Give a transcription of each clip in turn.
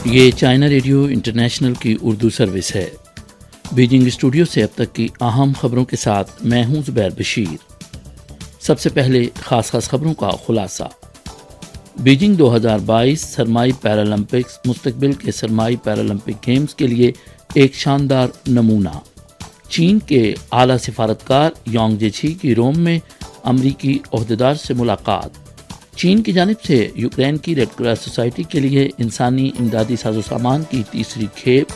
یہ China radio international کی Urdu service ہے۔ بیجنگ اسٹوڈیو سے اب تک کی اہم خبروں کے ساتھ میں ہوں زبیر بشیر۔ سب سے پہلے خاص خبروں کا خلاصہ۔ بیجنگ 2022 سرمائی پیرالمپکس مستقبل کے سرمائی پیرالمپک گیمز کے لیے ایک شاندار نمونہ۔ چین کے اعلیٰ سفارتکار یانگ جیچی کی روم میں امریکی عہدیدار سے ملاقات۔ چین کی جانب سے یوکرین کی ریڈ کراس سوسائٹی کے لیے انسانی امدادی سازوسامان کی تیسری کھیپ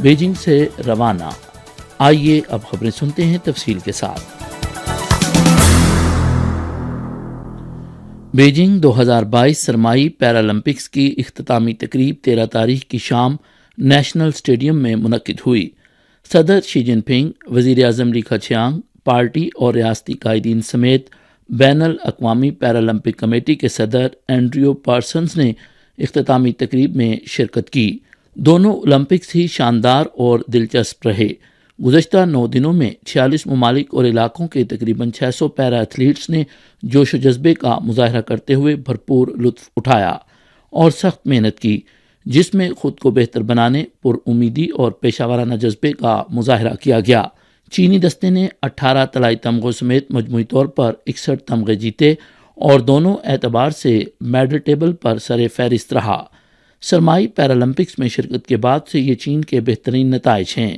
بیجنگ سے روانہ۔ آئیے اب خبریں سنتے ہیں تفصیل کے ساتھ۔ بیجنگ 2022 سرمائی پیرالمپکس کی اختتامی تقریب 13 تاریخ کی شام نیشنل اسٹیڈیم میں منعقد ہوئی۔ صدر شی جن پنگ، وزیر اعظم لی کھچیانگ، پارٹی اور ریاستی قائدین سمیت بین الاقوامی پیرالمپک کمیٹی کے صدر اینڈریو پارسنز نے اختتامی تقریب میں شرکت کی۔ دونوں اولمپکس ہی شاندار اور دلچسپ رہے۔ گزشتہ 9 دنوں میں 46 ممالک اور علاقوں کے تقریباً 600 پیرا ایتھلیٹس نے جوش و جذبے کا مظاہرہ کرتے ہوئے بھرپور لطف اٹھایا اور سخت محنت کی، جس میں خود کو بہتر بنانے، پر امیدی اور پیشہ ورانہ جذبے کا مظاہرہ کیا گیا۔ چینی دستے نے 18 طلائی تمغوں سمیت مجموعی طور پر 61 تمغے جیتے اور دونوں اعتبار سے میڈل ٹیبل پر سر فہرست رہا۔ سرمائی پیرالمپکس میں شرکت کے بعد سے یہ چین کے بہترین نتائج ہیں۔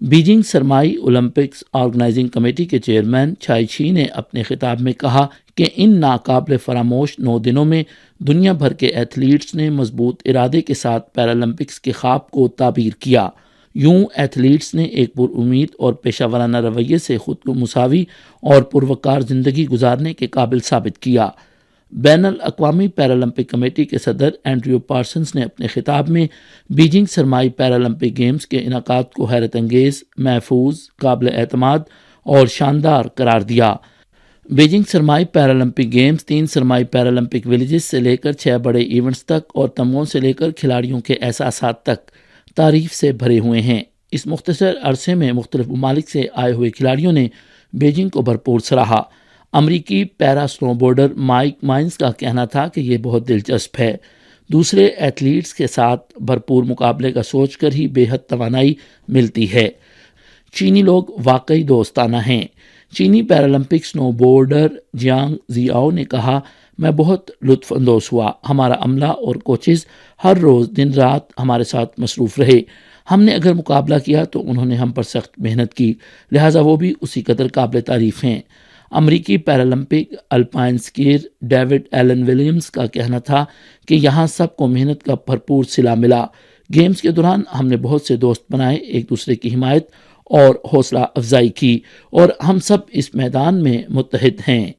بیجنگ سرمائی اولمپکس آرگنائزنگ کمیٹی کے چیئرمین چھائی چھی نے اپنے خطاب میں کہا کہ ان ناقابل فراموش 9 دنوں میں دنیا بھر کے ایتھلیٹس نے مضبوط ارادے کے ساتھ پیرالمپکس کے خواب کو تعبیر کیا۔ یوں ایتھلیٹس نے ایک پر امید اور پیشہ ورانہ رویے سے خود کو مساوی اور پروقار زندگی گزارنے کے قابل ثابت کیا۔ بین الاقوامی پیرالمپک کمیٹی کے صدر اینڈریو پارسنز نے اپنے خطاب میں بیجنگ سرمائی پیرالمپک گیمز کے انعقاد کو حیرت انگیز، محفوظ، قابل اعتماد اور شاندار قرار دیا۔ بیجنگ سرمائی پیرالمپک گیمز 3 سرمائی پیرالمپک ولیجز سے لے کر 6 بڑے ایونٹس تک اور تمغوں سے لے کر کھلاڑیوں کے احساسات تک تعریف سے بھرے ہوئے ہیں۔ اس مختصر عرصے میں مختلف ممالک سے آئے ہوئے کھلاڑیوں نے بیجنگ کو بھرپور سراہا۔ امریکی پیرا سنو بورڈر مائک مائنز کا کہنا تھا کہ یہ بہت دلچسپ ہے۔ دوسرے ایتھلیٹس کے ساتھ بھرپور مقابلے کا سوچ کر ہی بے حد توانائی ملتی ہے۔ چینی لوگ واقعی دوستانہ ہیں۔ چینی پیرالمپک سنو بورڈر جیانگ زیاؤ نے کہا، میں بہت لطف اندوز ہوا۔ ہمارا عملہ اور کوچز ہر روز دن رات ہمارے ساتھ مصروف رہے۔ ہم نے اگر مقابلہ کیا تو انہوں نے ہم پر سخت محنت کی، لہٰذا وہ بھی اسی قدر قابل تعریف ہیں۔ امریکی Paralympic alpine skier David Allen Williams کا کہنا تھا کہ یہاں سب کو محنت کا بھرپور صلہ ملا۔ گیمز کے دوران ہم نے بہت سے دوست بنائے، ایک دوسرے کی حمایت اور حوصلہ افزائی کی اور ہم سب اس میدان میں متحد ہیں۔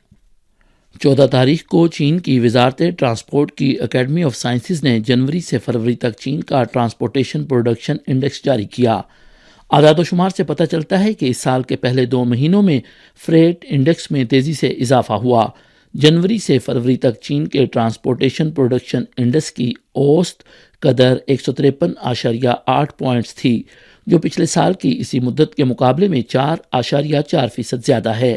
14 تاریخ کو چین کی وزارت ٹرانسپورٹ کی اکیڈمی آف سائنسز نے جنوری سے فروری تک چین کا ٹرانسپورٹیشن پروڈکشن انڈیکس جاری کیا۔ اعداد و شمار سے پتہ چلتا ہے کہ اس سال کے پہلے 2 مہینوں میں فریٹ انڈیکس میں تیزی سے اضافہ ہوا۔ جنوری سے فروری تک چین کے ٹرانسپورٹیشن پروڈکشن انڈیکس کی اوسط قدر 153.8 پوائنٹس تھی، جو پچھلے سال کی اسی مدت کے مقابلے میں 4.4% زیادہ ہے۔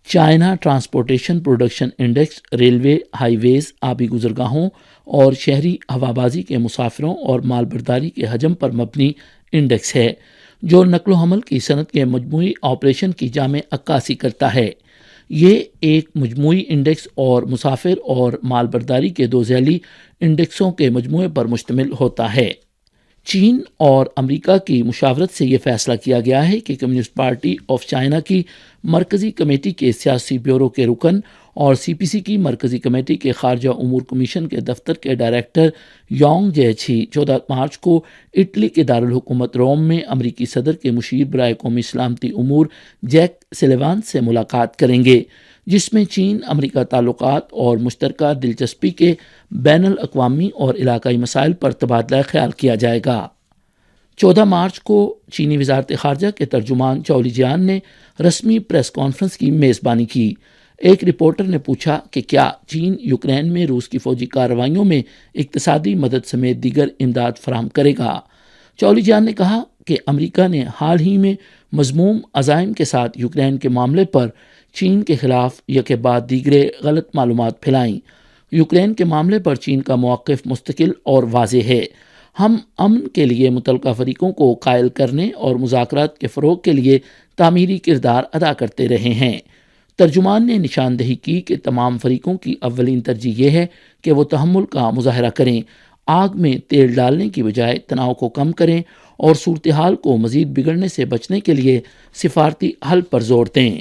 China transportation production index railway, highways, آبی گزرگاہوں اور شہری ہوابازی کے مسافروں اور مال برداری کے حجم پر مبنی انڈیکس ہے، جو نقل و حمل کی صنعت کے مجموعی آپریشن کی جامع عکاسی کرتا ہے۔ یہ ایک مجموعی انڈیکس اور مسافر اور مال برداری کے 2 ذیلی انڈیکسوں کے مجموعے پر مشتمل ہوتا ہے۔ چین اور امریکہ کی مشاورت سے یہ فیصلہ کیا گیا ہے کہ کمیونسٹ پارٹی آف چائنا کی مرکزی کمیٹی کے سیاسی بیورو کے رکن اور سی پی سی کی مرکزی کمیٹی کے خارجہ امور کمیشن کے دفتر کے ڈائریکٹر یانگ جیچی 14 مارچ کو اٹلی کے دارالحکومت روم میں امریکی صدر کے مشیر برائے قومی سلامتی امور جیک سلیوان سے ملاقات کریں گے، جس میں چین امریکہ تعلقات اور مشترکہ دلچسپی کے بین الاقوامی اور علاقائی مسائل پر تبادلہ خیال کیا جائے گا۔ 14 مارچ کو چینی وزارت خارجہ کے ترجمان چاؤ لیجیان نے رسمی پریس کانفرنس کی میزبانی کی۔ ایک رپورٹر نے پوچھا کہ کیا چین یوکرین میں روس کی فوجی کارروائیوں میں اقتصادی مدد سمیت دیگر امداد فراہم کرے گا۔ چاؤ لیجیان نے کہا کہ امریکہ نے حال ہی میں مذموم عزائم کے ساتھ یوکرین کے معاملے پر چین کے خلاف یکے بعد دیگرے غلط معلومات پھیلائیں۔ یوکرین کے معاملے پر چین کا موقف مستقل اور واضح ہے۔ ہم امن کے لیے متعلقہ فریقوں کو قائل کرنے اور مذاکرات کے فروغ کے لیے تعمیری کردار ادا کرتے رہے ہیں۔ ترجمان نے نشاندہی کی کہ تمام فریقوں کی اولین ترجیح یہ ہے کہ وہ تحمل کا مظاہرہ کریں، آگ میں تیل ڈالنے کی بجائے تناؤ کو کم کریں اور صورتحال کو مزید بگڑنے سے بچنے کے لیے سفارتی حل پر زور دیں۔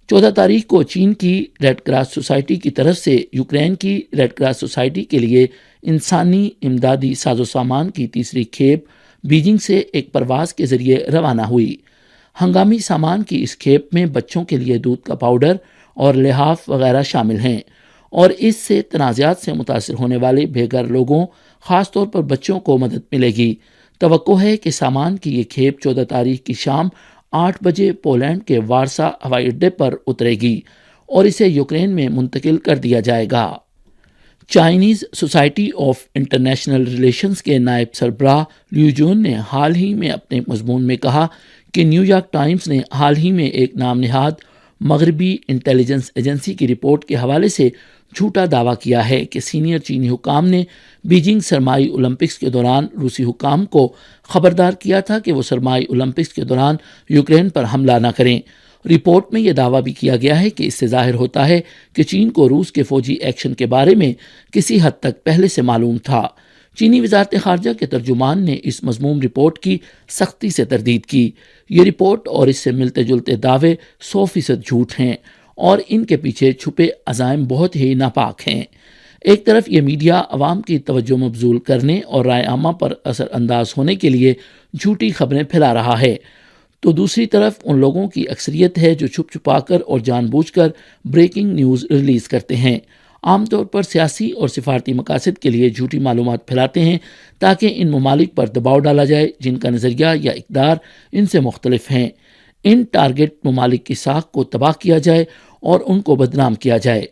14 تاریخ کو چین کی ریڈ کراس سوسائٹی کی طرف سے یوکرین کی ریڈ کراس سوسائٹی کے لیے انسانی امدادی ساز و سامان کی تیسری کھیپ بیجنگ سے ایک پرواز کے ذریعے روانہ ہوئی۔ ہنگامی سامان کی اس کھیپ میں بچوں کے لیے دودھ کا پاؤڈر اور لحاف وغیرہ شامل ہیں اور اس سے تنازعات سے متاثر ہونے والے بے گھر لوگوں، خاص طور پر بچوں کو مدد ملے گی۔ توقع ہے کہ سامان کی یہ کھیپ 14 تاریخ کی شام 8 بجے پولینڈ کے وارسا ہوائی اڈے پر اترے گی اور اسے یوکرین میں منتقل کر دیا جائے گا۔ Chinese society of international relations کے نائب سربراہ لیو جون نے حال ہی میں اپنے مضمون میں کہا کہ نیو یارک ٹائمز نے حال ہی میں ایک نام نہاد مغربی انٹیلیجنس ایجنسی کی رپورٹ کے حوالے سے جھوٹا دعویٰ کیا ہے کہ سینئر چینی حکام نے بیجنگ سرمائی اولمپکس کے دوران روسی حکام کو خبردار کیا تھا کہ وہ سرمائی اولمپکس کے دوران یوکرین پر حملہ نہ کریں۔ رپورٹ میں یہ دعویٰ بھی کیا گیا ہے کہ اس سے ظاہر ہوتا ہے کہ چین کو روس کے فوجی ایکشن کے بارے میں کسی حد تک پہلے سے معلوم تھا۔ چینی وزارت خارجہ کے ترجمان نے اس مذموم رپورٹ کی سختی سے تردید کی۔ یہ رپورٹ اور اس سے ملتے جلتے دعوے 100% جھوٹ ہیں اور ان کے پیچھے چھپے عزائم بہت ہی ناپاک ہیں۔ ایک طرف یہ میڈیا عوام کی توجہ مبذول کرنے اور رائے عامہ پر اثر انداز ہونے کے لیے جھوٹی خبریں پھیلا رہا ہے، تو دوسری طرف ان لوگوں کی اکثریت ہے جو چھپ چھپا کر اور جان بوجھ کر بریکنگ نیوز ریلیز کرتے ہیں، عام طور پر سیاسی اور سفارتی مقاصد کے لیے جھوٹی معلومات پھیلاتے ہیں تاکہ ان ممالک پر دباؤ ڈالا جائے جن کا نظریہ یا اقدار ان سے مختلف ہیں۔ ان ٹارگٹ ممالک کی ساکھ کو تباہ کیا جائے اور ان کو بدنام کیا جائے۔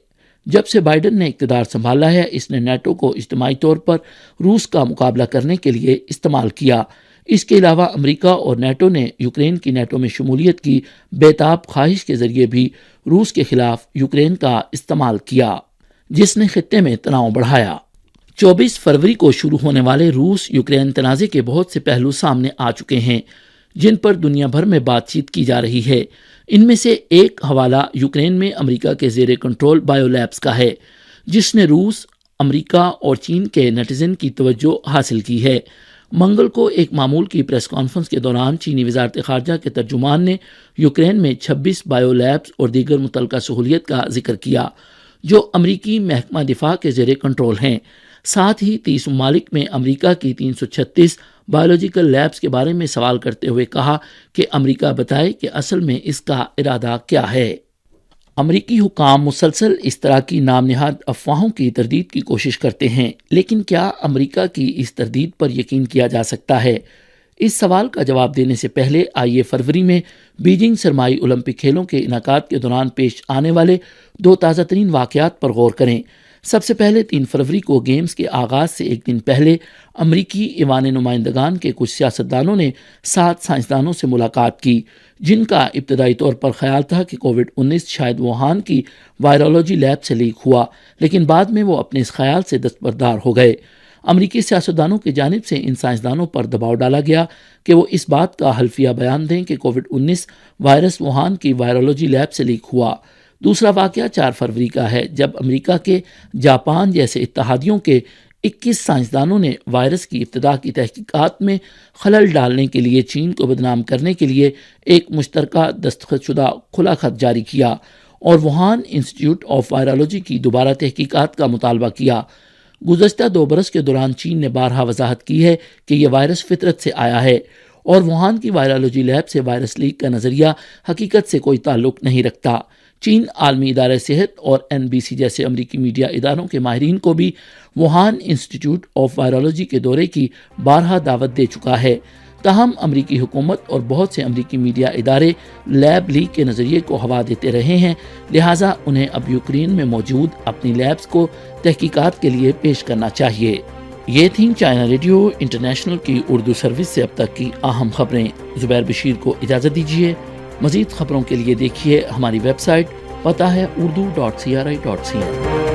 جب سے بائیڈن نے اقتدار سنبھالا ہے، اس نے نیٹو کو اجتماعی طور پر روس کا مقابلہ کرنے کے لیے استعمال کیا۔ اس کے علاوہ امریکہ اور نیٹو نے یوکرین کی نیٹو میں شمولیت کی بےتاب خواہش کے ذریعے بھی روس کے خلاف یوکرین کا استعمال کیا، جس نے خطے میں تناؤ بڑھایا۔ 24 فروری کو شروع ہونے والے روس یوکرین تنازع کے بہت سے پہلو سامنے آ چکے ہیں جن پر دنیا بھر میں بات چیت کی جا رہی ہے۔ ان میں سے ایک حوالہ یوکرین میں امریکہ کے زیر کنٹرول بائیو لیبس کا ہے، جس نے روس، امریکہ اور چین کے نیٹیزن کی توجہ حاصل کی ہے۔ منگل کو ایک معمول کی پریس کانفرنس کے دوران چینی وزارت خارجہ کے ترجمان نے یوکرین میں 26 بائیو لیبس اور دیگر متعلقہ سہولیت کا ذکر کیا جو امریکی محکمہ دفاع کے زیر کنٹرول ہیں۔ ساتھ ہی 30 ممالک میں امریکہ کی 336 بایولوجیکل لیبس کے بارے میں سوال کرتے ہوئے کہا کہ امریکہ بتائے کہ اصل میں اس کا ارادہ کیا ہے۔ امریکی حکام مسلسل اس طرح کی نام نہاد افواہوں کی تردید کی کوشش کرتے ہیں، لیکن کیا امریکہ کی اس تردید پر یقین کیا جا سکتا ہے؟ اس سوال کا جواب دینے سے پہلے آئیے فروری میں بیجنگ سرمائی اولمپک کھیلوں کے انعقاد کے دوران پیش آنے والے 2 تازہ ترین واقعات پر غور کریں۔ سب سے پہلے 3 فروری کو گیمز کے آغاز سے ایک دن پہلے امریکی ایوان نمائندگان کے کچھ سیاستدانوں نے 7 سائنسدانوں سے ملاقات کی جن کا ابتدائی طور پر خیال تھا کہ کووڈ-19 شاید ووہان کی وائرولوجی لیب سے لیک ہوا، لیکن بعد میں وہ اپنے اس خیال سے دستبردار ہو گئے۔ امریکی سیاستدانوں کی جانب سے ان سائنسدانوں پر دباؤ ڈالا گیا کہ وہ اس بات کا حلفیہ بیان دیں کہ کووڈ-19 وائرس ووہان کی وائرولوجی لیب سے لیک ہوا۔ دوسرا واقعہ 4 فروری کا ہے جب امریکہ کے جاپان جیسے اتحادیوں کے 21 سائنسدانوں نے وائرس کی ابتدا کی تحقیقات میں خلل ڈالنے کے لیے چین کو بدنام کرنے کے لیے ایک مشترکہ دستخط شدہ کھلا خط جاری کیا اور ووہان انسٹی ٹیوٹ آف وائرولوجی کی دوبارہ تحقیقات کا مطالبہ کیا۔ گزشتہ 2 برس کے دوران چین نے بارہا وضاحت کی ہے کہ یہ وائرس فطرت سے آیا ہے اور ووہان کی وائرولوجی لیب سے وائرس لیک کا نظریہ حقیقت سے کوئی تعلق نہیں رکھتا۔ چین عالمی ادارہ صحت اور NBC جیسے امریکی میڈیا اداروں کے ماہرین کو بھی ووہان انسٹی ٹیوٹ آف وائرولوجی کے دورے کی بارہا دعوت دے چکا ہے۔ تاہم امریکی حکومت اور بہت سے امریکی میڈیا ادارے لیب لیک کے نظریے کو ہوا دیتے رہے ہیں، لہٰذا انہیں اب یوکرین میں موجود اپنی لیبس کو تحقیقات کے لیے پیش کرنا چاہیے۔ یہ تھیں چائنا ریڈیو انٹرنیشنل کی اردو سروس سے اب تک کی اہم خبریں۔ زبیر بشیر کو اجازت دیجیے۔ مزید خبروں کے لیے دیکھیے ہماری ویب سائٹ، پتہ ہے urdu.cri.cn۔